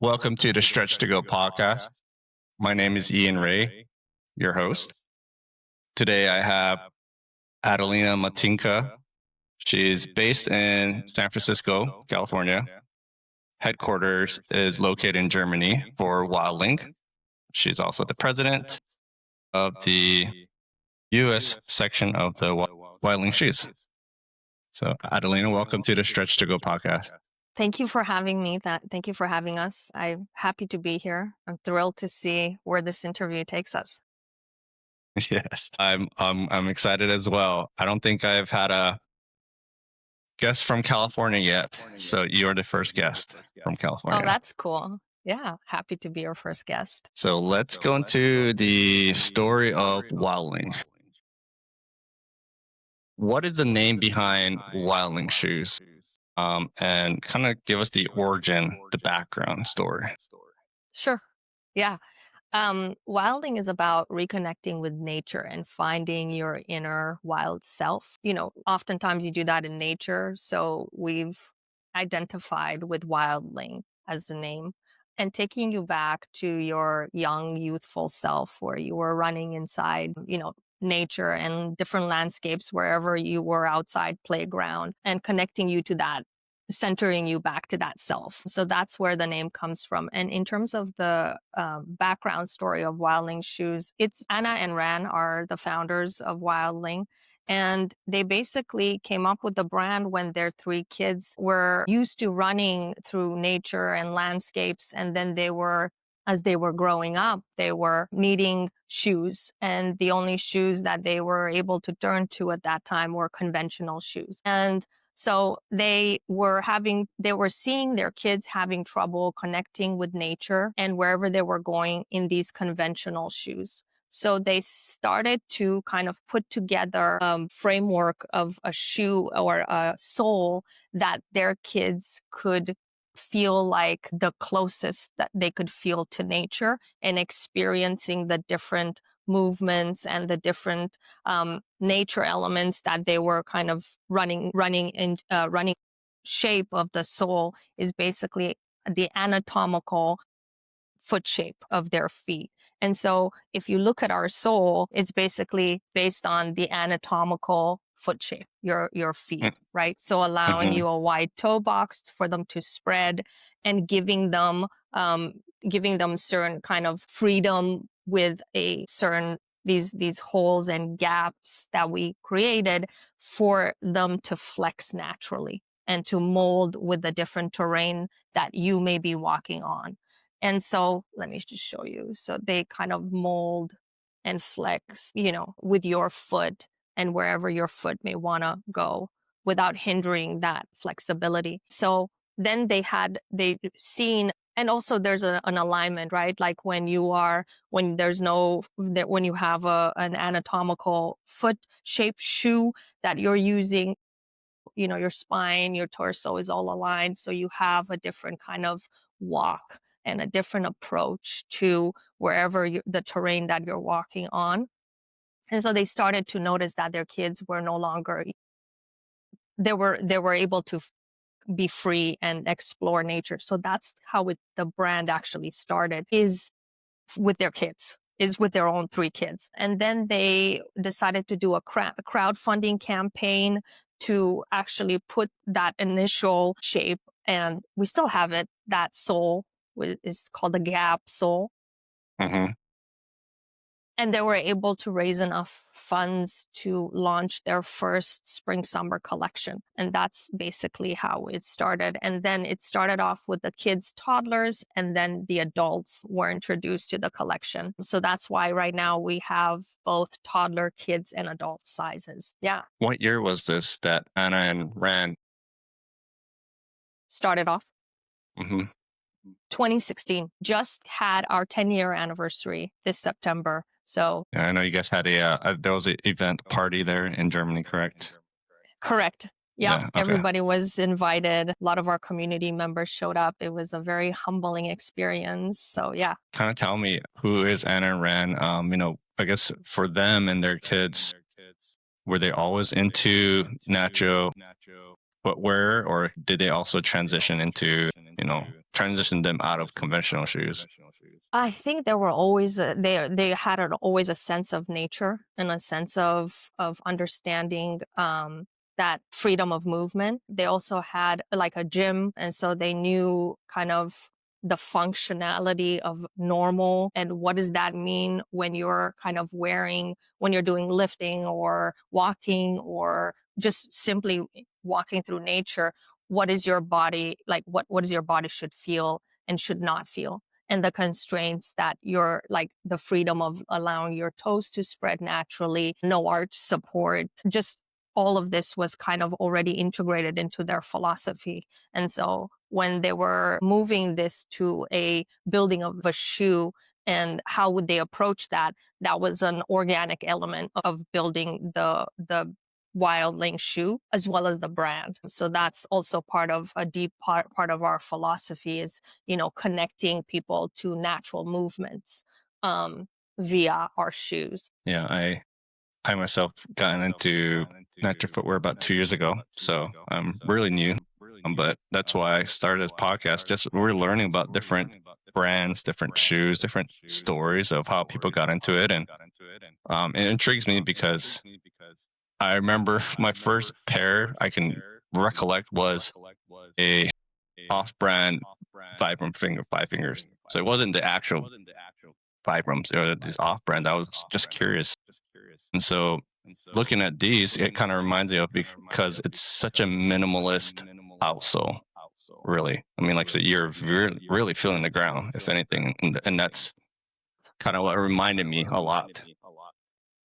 Welcome to the Stretch to Go podcast. My name is Ian Ray, your host. Today I have Adelina Matinca. She's based in San Francisco, California. Headquarters is located in Germany for Wildling. She's also the president of the US section of the Wildling Shoes. So, Adelina, welcome to the Stretch to Go podcast. Thank you for having me. Thank you for having us. I'm happy to be here. I'm thrilled to see where this interview takes us. Yes, I'm excited as well. I don't think I've had a guest from California yet, so you're the first guest from Oh, California. that's cool. Yeah, happy to be your first guest. So let's go into the story of Wildling. What is the name behind Wildling Shoes? And kind of give us the origin, the background story. Sure. Yeah. Wilding is about reconnecting with nature and finding your inner wild self. Oftentimes you do that in nature. So we've identified with wildling as the name and taking you back to your young, youthful self where you were running inside, nature and different landscapes wherever you were outside playground and connecting you to that, centering you back to that self. So that's where the name comes from. And in terms of the background story of Wildling Shoes, it's Anna and Ran are the founders of Wildling. And they basically came up with the brand when their three kids were used to running through nature and landscapes. And then as they were growing up, they were needing shoes. And the only shoes that they were able to turn to at that time were conventional shoes. And so they were seeing their kids having trouble connecting with nature and wherever they were going in these conventional shoes. So they started to kind of put together a framework of a shoe or a sole that their kids could feel like the closest that they could feel to nature and experiencing the different movements and the different nature elements that they were kind of running shape of the sole is basically the anatomical foot shape of their feet. And so if you look at our sole, it's basically based on the anatomical foot shape, your feet, right? So allowing you a wide toe box for them to spread and giving them certain kind of freedom with a certain these holes and gaps that we created for them to flex naturally and to mold with the different terrain that you may be walking on. And so let me just show you. So they kind of mold and flex, with your foot and wherever your foot may want to go without hindering that flexibility. So then they seen, and also there's an alignment, right? Like when you have an anatomical foot shaped shoe that you're using, your spine, your torso is all aligned. So you have a different kind of walk and a different approach to wherever the terrain that you're walking on. And so they started to notice that their kids were no longer, they were able to be free and explore nature. So that's how the brand actually started, is with their kids, is with their own three kids. And then they decided to do a crowdfunding campaign to actually put that initial shape, and we still have it, that sole is called the Gap sole. Mm-hmm. And they were able to raise enough funds to launch their first spring summer collection. And that's basically how it started. And then it started off with the kids, toddlers, and then the adults were introduced to the collection. So that's why right now we have both toddler, kids, and adult sizes. Yeah. What year was this that Anna and Ran? Started off. Mm-hmm. 2016. Just had our 10-year anniversary this September. So Yeah, I know you guys had there was an event party there in Germany, correct? Correct. Yeah, Yeah, okay. Everybody was invited. A lot of our community members showed up. It was a very humbling experience. So yeah. Kind of tell me, who is Anna and Ran? I guess for them and their kids, were they always into natural footwear, or did they also transition into, transitioned them out of conventional shoes? I think there were always they had always a sense of nature and a sense of understanding that freedom of movement. They also had like a gym, and so they knew kind of the functionality of normal and what does that mean when you're kind of wearing when you're doing lifting or walking or just simply walking through nature. What is your body like? What is your body should feel and should not feel, and the constraints that you're like the freedom of allowing your toes to spread naturally, no arch support, just all of this was kind of already integrated into their philosophy. And so when they were moving this to a building of a shoe and how would they approach that, that was an organic element of building the Wildling shoe as well as the brand. So that's also part of a deep part of our philosophy is connecting people to natural movements um, via our shoes. Yeah, I myself gotten into natural footwear about 2 years ago, so I'm really new. But that's why I started this podcast. Just we're learning about different brands, different shoes, different stories of how people got into it, and it intrigues me because I remember my first pair I can recollect was a off-brand Vibram finger, five fingers. So it wasn't the actual Vibrams or this off-brand. I was just curious, and so looking at these, it kind of reminds me of because it's such a minimalist outsole. Really, I mean, like so you're really feeling the ground, if anything, and that's kind of what reminded me a lot.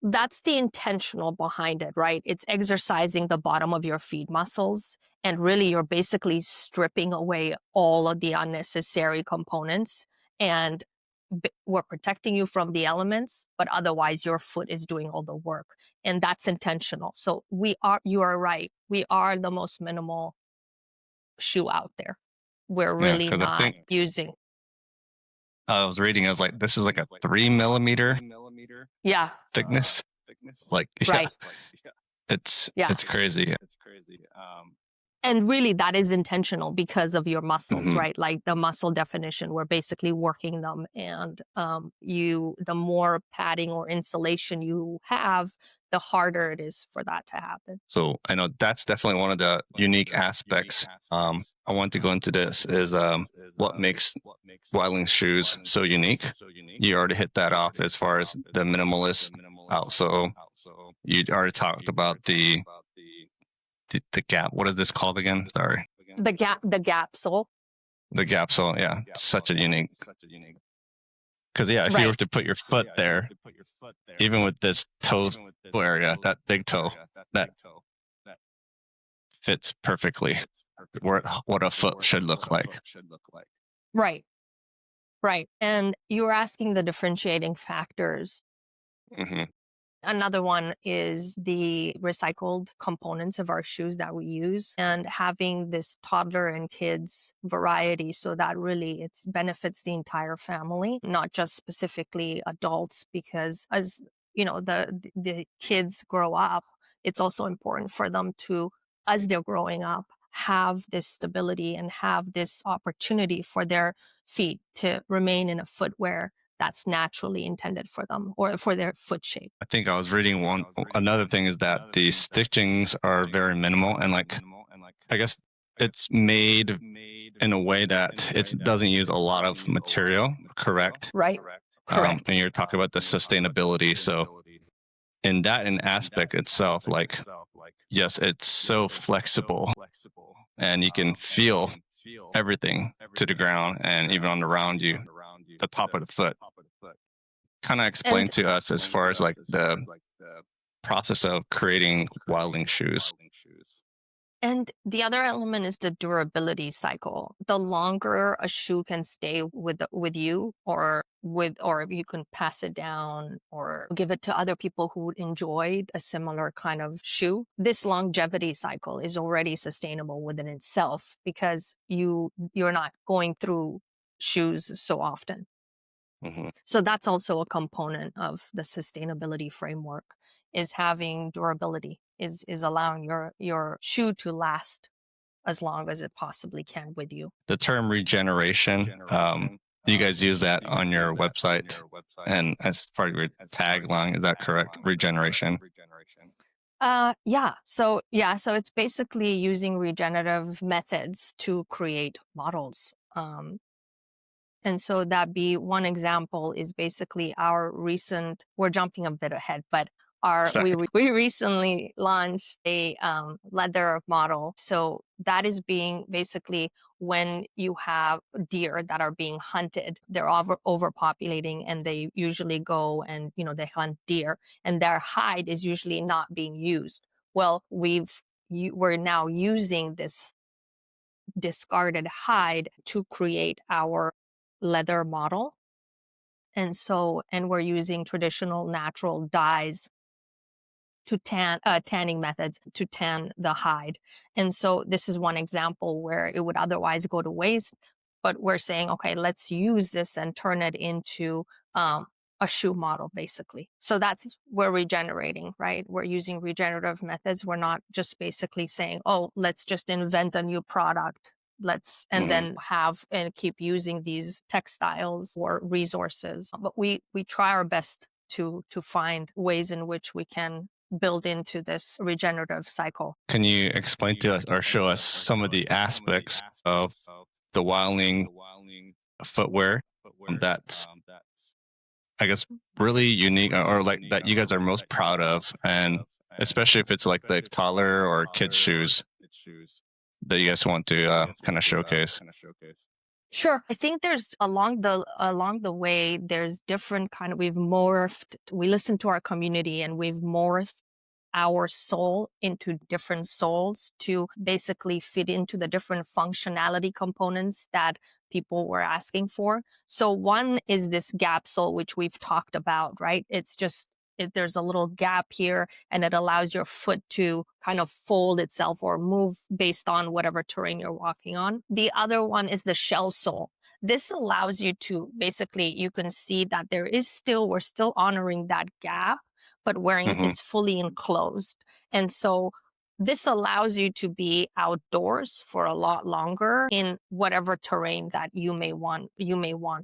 That's the intentional behind it, right? It's exercising the bottom of your feet muscles. And really, you're basically stripping away all of the unnecessary components. And we're protecting you from the elements, but otherwise, your foot is doing all the work. And that's intentional. So, you are right. We are the most minimal shoe out there. We're Yeah, really because I not think using. I was reading, I was like, this is like a 3 millimeter Yeah, thickness. Like, yeah, right. Yeah. it's crazy. And really, that is intentional because of your muscles, Hmm. right? Like the muscle definition, we're basically working them. And the more padding or insulation you have, the harder it is for that to happen. So I know that's definitely one of the unique aspects. I want to go into this is what makes Wildling shoes so unique. You already hit that off as far as the minimalist outsole. You already talked about the gap. What is this called again? Sorry, The gap sole, the gap sole. Yeah, it's such a unique. Because yeah, if you were right? to put your foot there, even with this toe area, that big toe, that fits perfectly what a foot should look like. Right, right. And you were asking the differentiating factors. Hmm. Another one is the recycled components of our shoes that we use and having this toddler and kids variety so that really it benefits the entire family, not just specifically adults because as the kids grow up, it's also important for them to as they're growing up have this stability and have this opportunity for their feet to remain in a footwear that's naturally intended for them or for their foot shape. I think I was reading one. Another thing is that the stitchings are very minimal, and like I guess it's made in a way that it doesn't use a lot of material. Correct. Right? Correct. And you're talking about the sustainability. So in that an aspect itself, like yes, it's so flexible, and you can feel everything to the ground and even on around you, the top of the foot. Kind of explain And to us as far as like the process of creating wilding shoes. And the other element is the durability cycle. The longer a shoe can stay with you or you can pass it down or give it to other people who would enjoy a similar kind of shoe. This longevity cycle is already sustainable within itself because you're not going through shoes so often. Hmm. So that's also a component of the sustainability framework is having durability, is allowing your shoe to last as long as it possibly can with you. The term regeneration, you guys use that on your website and as part of your tagline. Is that correct? Regeneration. So it's basically using regenerative methods to create models. And so that be one example is basically our recent, we're jumping a bit ahead, but Sorry. we recently launched a leather model. So that is being basically when you have deer that are being hunted, they're overpopulating and they usually go and, they hunt deer and their hide is usually not being used. Well, we're now using this discarded hide to create our leather model. And we're using traditional natural dyes to tanning methods to tan the hide. And so this is one example where it would otherwise go to waste, but we're saying, okay, let's use this and turn it into a shoe model, basically. So that's we're regenerating, right? We're using regenerative methods. We're not just basically saying, oh, let's just invent a new product. Then have and keep using these textiles or resources. But we try our best to find ways in which we can build into this regenerative cycle. Can you explain to us or show us some of the aspects of the Wildling footwear that's, I guess, really unique or like that you guys are most proud of? And especially if it's like the toddler or kids' shoes that you guys want to kind of showcase. Sure. I think there's along the way, there's different kind of, we've morphed, we listen to our community and we've morphed our soul into different soles to basically fit into the different functionality components that people were asking for. So one is this gap sole, which we've talked about, right? It's just, there's a little gap here and it allows your foot to kind of fold itself or move based on whatever terrain you're walking on. The other one is the shell sole. This allows you to basically, you can see that we're still honoring that gap, but it's fully enclosed. And so this allows you to be outdoors for a lot longer in whatever terrain that you may want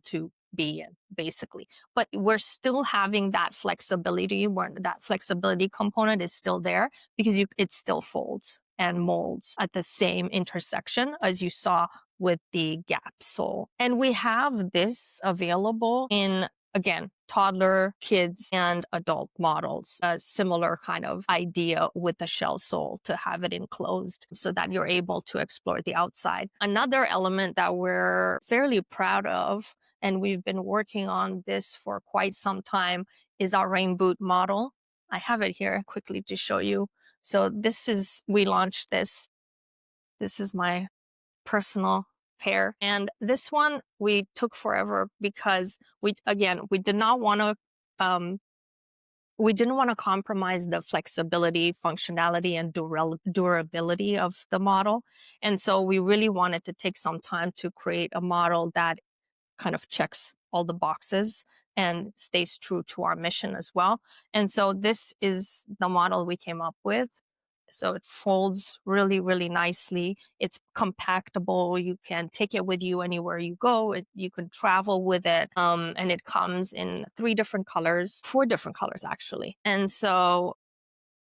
to be in, basically. But we're still having that flexibility where that flexibility component is still there because it still folds and molds at the same intersection as you saw with the gap sole. And we have this available in, again, toddler, kids, and adult models. A similar kind of idea with the shell sole to have it enclosed so that you're able to explore the outside. Another element that we're fairly proud of, and we've been working on this for quite some time, is our rain boot model. I have it here quickly to show you. So we launched this. This is my personal pair. And this one we took forever because we didn't want to compromise the flexibility, functionality, and durability of the model. And so we really wanted to take some time to create a model that kind of checks all the boxes and stays true to our mission as well. And so this is the model we came up with. So it folds really, really nicely. It's compactable. You can take it with you anywhere you go. You can travel with it. And it comes in 4 different colors actually. And so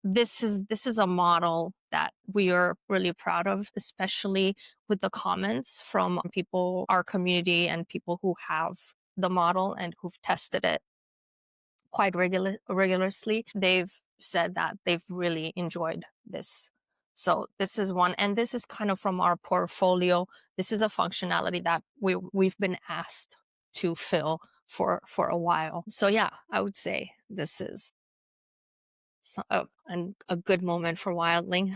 this is a model that we are really proud of, especially with the comments from people, our community, and people who have the model and who've tested it quite regularly. They've said that they've really enjoyed this. So this is one, and this is kind of from our portfolio. This is a functionality that we've been asked to fill for a while. So yeah, I would say this is a good moment for Wildling.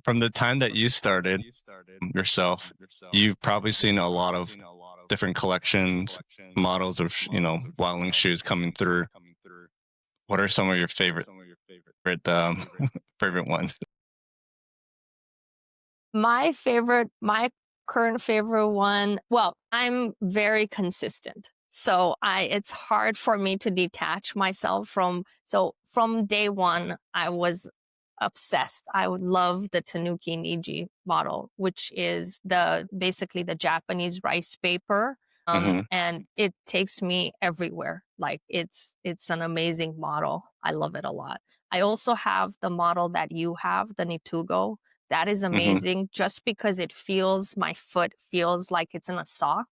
From the time that you started yourself, you've probably seen a lot of different collections, models of Wildling shoes coming through. What are some of your favorite favorite ones? My current favorite one, well, I'm very consistent. So it's hard for me to detach myself from day one, I was obsessed. I would love the Tanuki Niji model, which is the basically the Japanese rice paper. Hmm. And it takes me everywhere. Like it's an amazing model. I love it a lot. I also have the model that you have, the Nitugo. That is Hmm. amazing just because it feels my foot feels like it's in a sock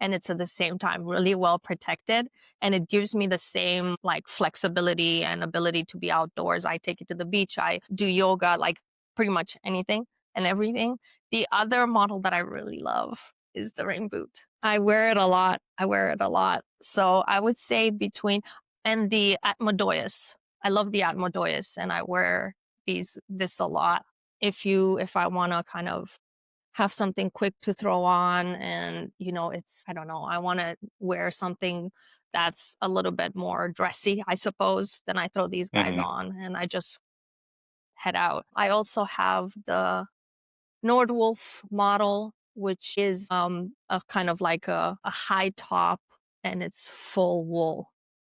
and it's at the same time really well protected, and it gives me the same like flexibility and ability to be outdoors. I take it to the beach, I do yoga, like pretty much anything and everything. The other model that I really love is the rain boot. I wear it a lot. I wear it a lot. So I would say between and the Atmodoyus. I love the Atmodoyus and I wear this a lot. If I want to kind of have something quick to throw on and it's, I don't know, I want to wear something that's a little bit more dressy, I suppose, then I throw these guys Hmm. on and I just head out. I also have the Nordwolf model, which is a kind of like a high top, and it's full wool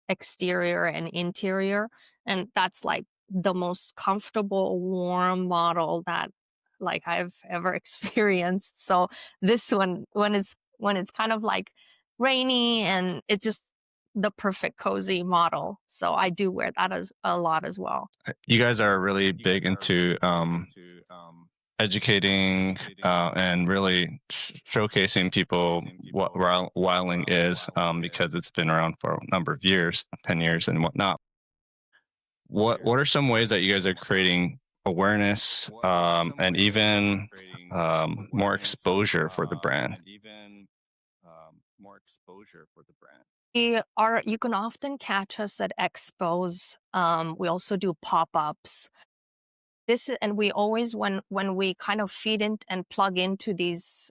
exterior and interior. And that's like the most comfortable, warm model that like I've ever experienced. So this one, when it's kind of like rainy and it's just the perfect cozy model. So I do wear that as a lot as well. You guys are really big into educating and really showcasing people what Wildling is, because it's been around for a number of years, 10 years and whatnot. What are some ways that you guys are creating awareness, and even more exposure for the brand? You can often catch us at expos. We also do pop-ups. And we always, when we kind of feed in and plug into these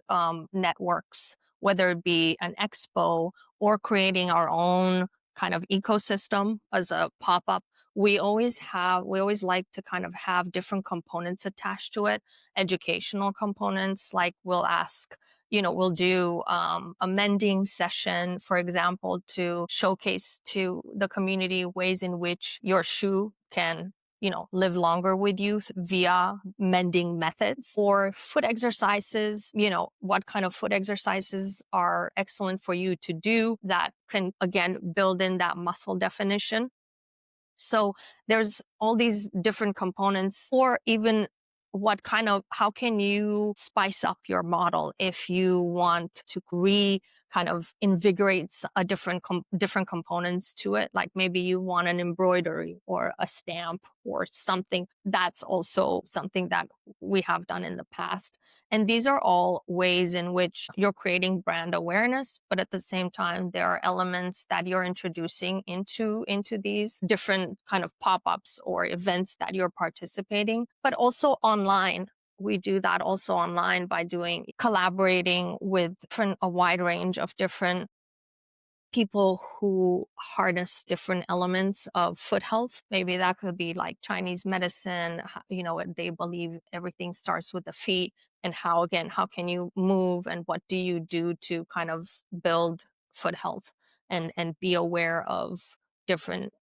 networks, whether it be an expo or creating our own kind of ecosystem as a pop-up, we always like to kind of have different components attached to it, educational components. Like we'll do a mending session, for example, to showcase to the community ways in which your shoe can live longer with you via mending methods, or foot exercises, what kind of foot exercises are excellent for you to do that can, again, build in that muscle definition. So there's all these different components, or even how can you spice up your model if you want to kind of invigorate different components to it. Like maybe you want an embroidery or a stamp or something. That's also something that we have done in the past. And these are all ways in which you're creating brand awareness, but at the same time, there are elements that you're introducing into these different kind of pop-ups or events that you're participating, but also online. We do that also online by collaborating with a wide range of different people who harness different elements of foot health. Maybe that could be like Chinese medicine, they believe everything starts with the feet, and how can you move and what do you do to kind of build foot health and be aware of different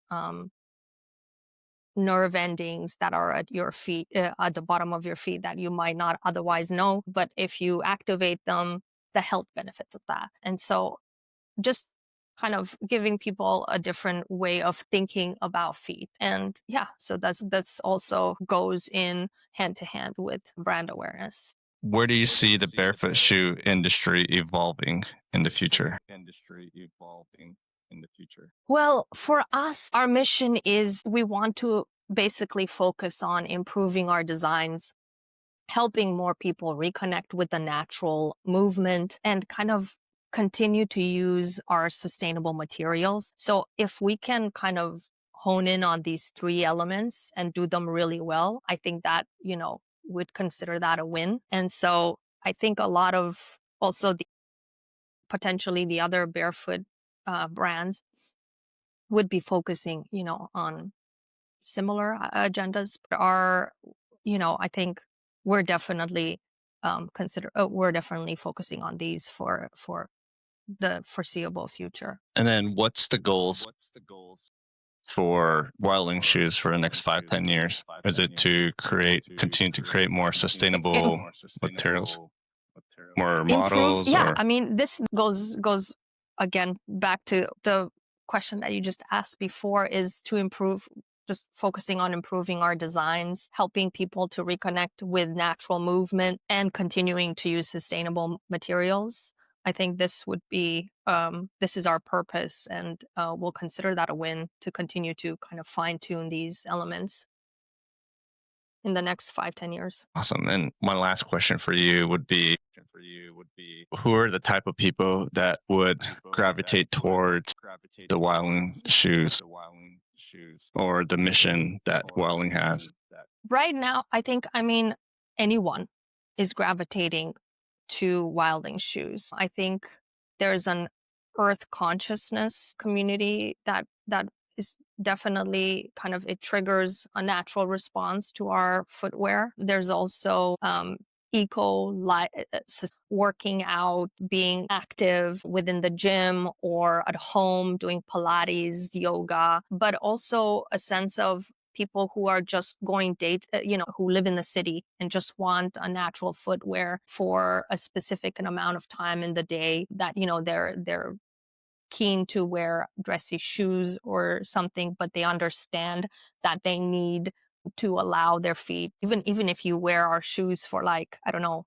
nerve endings that are at your feet, at the bottom of your feet, that you might not otherwise know. But if you activate them, the health benefits of that. And so just kind of giving people a different way of thinking about feet. And yeah, so that's also goes in hand to hand with brand awareness. Where do you see the barefoot shoe industry evolving in the future? Well, for us, our mission is we want to basically focus on improving our designs, helping more people reconnect with the natural movement, and kind of continue to use our sustainable materials. So if we can kind of hone in on these three elements and do them really well, I think that, would consider that a win. And so I think a lot of also potentially the other barefoot brands would be focusing, on similar agendas, but I think we're definitely we're definitely focusing on these for the foreseeable future. And then what's the goals? for Wildling Shoes for the next 5-10 years? Is it to continue to create more sustainable materials, more Improve, models, yeah, or I mean, this goes again back to the question that you just asked before, is to improve, just focusing on improving our designs, helping people to reconnect with natural movement, and continuing to use sustainable materials. I think this would be this is our purpose, and we'll consider that a win to continue to kind of fine tune these elements in the next 5-10 years. awesome? And my last question for you would be, who are the type of people that would gravitate towards the Wildling Shoes or the mission that Wildling has? Right now, I think, I mean, anyone is gravitating to Wilding Shoes. I think there's an earth consciousness community that is definitely kind of, it triggers a natural response to our footwear. There's also working out, being active within the gym or at home, doing Pilates, yoga, but also a sense of people who are just going who live in the city and just want a natural footwear for a specific amount of time in the day, that, they're keen to wear dressy shoes or something, but they understand that they need to allow their feet, even if you wear our shoes for, like, I don't know,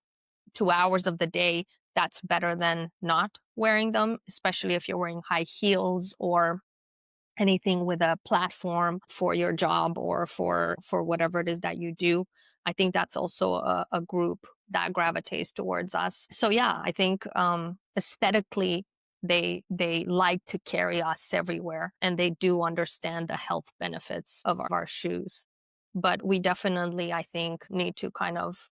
2 hours of the day, that's better than not wearing them, especially if you're wearing high heels or anything with a platform for your job or for whatever it is that you do. I think that's also a group that gravitates towards us. So yeah, I think aesthetically they like to carry us everywhere, and they do understand the health benefits of our shoes. But we definitely, I think, need to kind of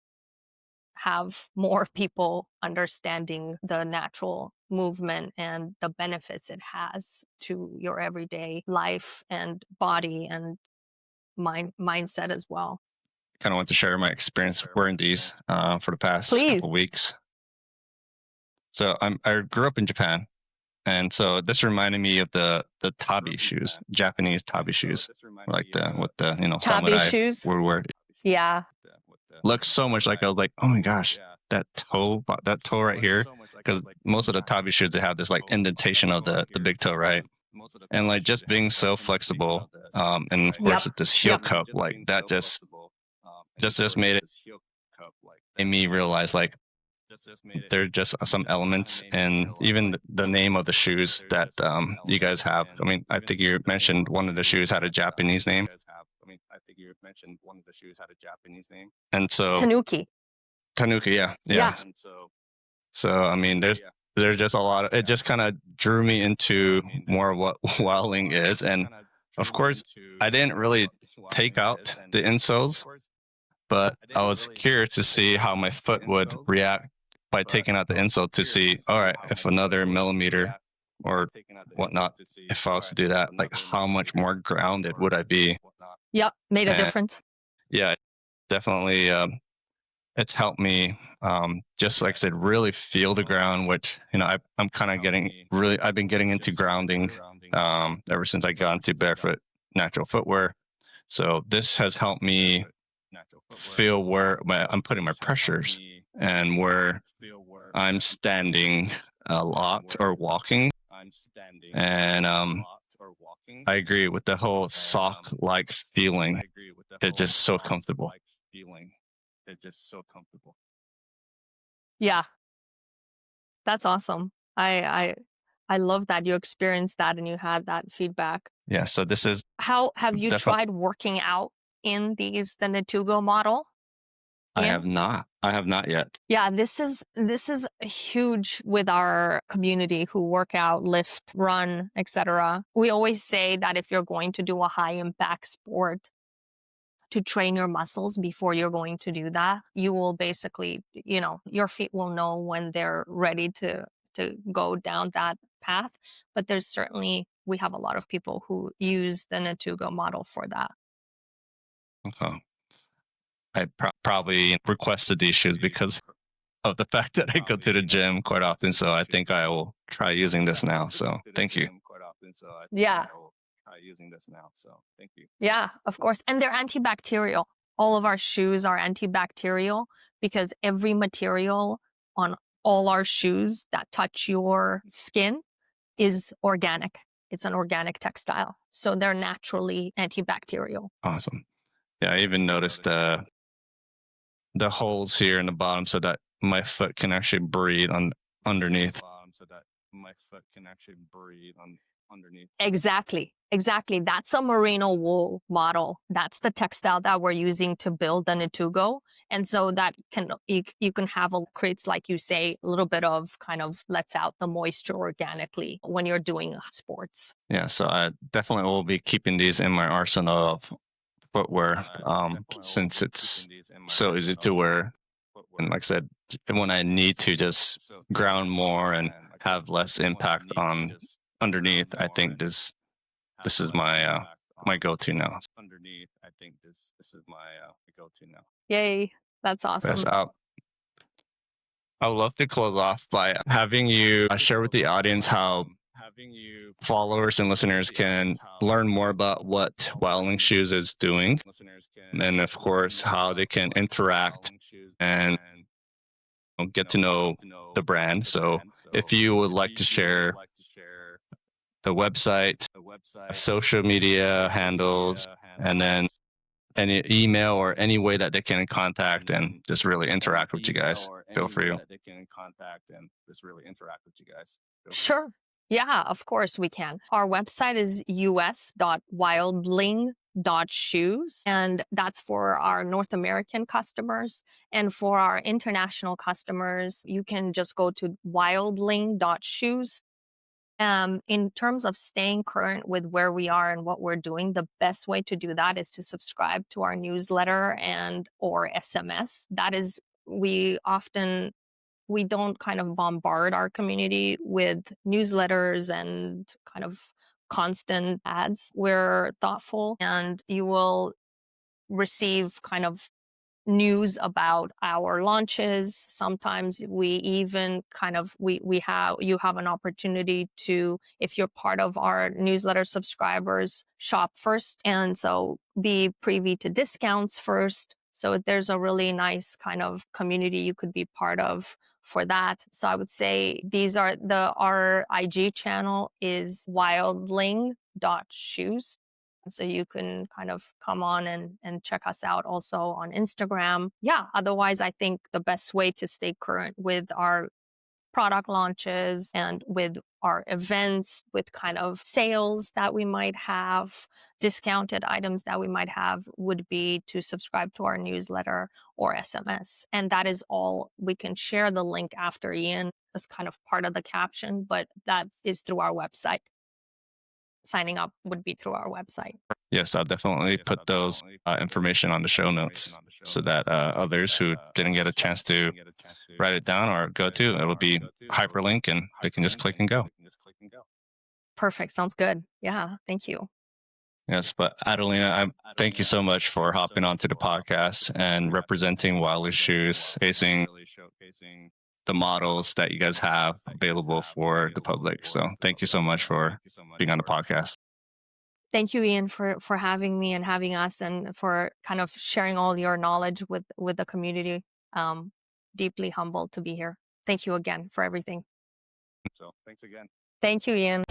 have more people understanding the natural movement and the benefits it has to your everyday life and body and mindset as well. Kind of want to share my experience wearing these for the past Please. couple weeks. So I grew up in Japan, and so this reminded me of the tabi shoes, Japanese tabi shoes, like the with the Tabi samurai shoes. would wear. Yeah. Looks so much like, I was like, oh my gosh, that toe right here, because most of the tabi shoes, they have this like indentation of the big toe, right? And like just being so flexible, and of course Yep. with this heel Yep. cup, like that just made me realize, like, there are just some elements, and even the name of the shoes that you guys have. I mean, I think you mentioned one of the shoes had a Japanese name, and so Tanuki. Tanuki, yeah, Yeah. So I mean, there's just a lot of it. Just kind of drew me into more of what wilding is, and of course, I didn't really take out the insoles, but I was curious to see how my foot would react by taking out the insole, to see, all right, if another millimeter or whatnot, if I was to do that, like how much more grounded would I be? Yep. Made a And difference. yeah, definitely, it's helped me, just like I said, really feel the ground, which, I'm kind of I've been getting into grounding ever since I got into barefoot natural footwear. So this has helped me feel where I'm putting my pressures, and where I'm standing a lot or walking. And I agree with the whole sock like feeling. It's just so comfortable. Yeah. That's awesome. I love that you experienced that and you had that feedback. Yeah. So this is How have you definitely, tried working out in the Natugo model? I Yeah. have not. I have not yet. Yeah, this is huge with our community who work out, lift, run, etc. We always say that if you're going to do a high impact sport, to train your muscles before you're going to do that, you will basically, your feet will know when they're ready to go down that path. But there's certainly, we have a lot of people who use the Natugo model for that. Okay. I probably requested these shoes because of the fact that I go to the gym quite often. So I think I will try using this now. So thank you. Yeah. using this now. So thank you. Yeah, of course. And they're antibacterial. All of our shoes are antibacterial because every material on all our shoes that touch your skin is organic. It's an organic textile. So they're naturally antibacterial. Awesome. Yeah, I even noticed the holes here in the bottom so that my foot can actually breathe on underneath. Exactly. Exactly. That's a merino wool model. That's the textile that we're using to build the Natugo. And so that can you can have creates, like you say, a little bit of kind of lets out the moisture organically when you're doing sports. Yeah, so I definitely will be keeping these in my arsenal of footwear, since it's so easy to wear. And like I said, when I need to just ground more and have less impact on underneath, I think this is my go-to now. Yay. That's Yes, awesome. I would love to close off by having you share with the audience how followers and listeners can learn more about what Wildling Shoes is doing, and of course, how they can interact and get to know the brand. So, if you would like to share the website, social media handles, and then any email or any way that they can contact and just really interact with you guys, feel free. Sure. Yeah, of course we can. Our website is us.wildling.shoes, and that's for our North American customers. And for our international customers, you can just go to wildling.shoes. In terms of staying current with where we are and what we're doing, the best way to do that is to subscribe to our newsletter and or SMS. That is, we don't kind of bombard our community with newsletters and kind of constant ads. We're thoughtful, and you will receive kind of news about our launches. Sometimes we even kind of we have you have an opportunity to, if you're part of our newsletter subscribers, shop first, and so be privy to discounts first. So there's a really nice kind of community you could be part of for that. So I would say these are our IG channel is wildling.shoes. So you can kind of come on and check us out also on Instagram. Yeah, otherwise, I think the best way to stay current with our product launches and with our events, with kind of sales that we might have, discounted items that we might have, would be to subscribe to our newsletter or SMS. And that is all. We can share the link after, Ian, as kind of part of the caption, but that is through our website. Signing up would be through our website. Yes, I'll definitely put those information on the show notes so that others who didn't get a chance to write it down or go to, it will be hyperlink and they can just click and go. Perfect. Sounds good. Yeah. Thank you. Yes, but Adelina, thank you so much for hopping onto the podcast and representing Wildling Shoes, facing the models that you guys have available for the public. So thank you so much for being on the podcast. Thank you, Ian, for having me and having us, and for kind of sharing all your knowledge with the community. Deeply humbled to be here. Thank you again for everything. So thanks again. Thank you, Ian.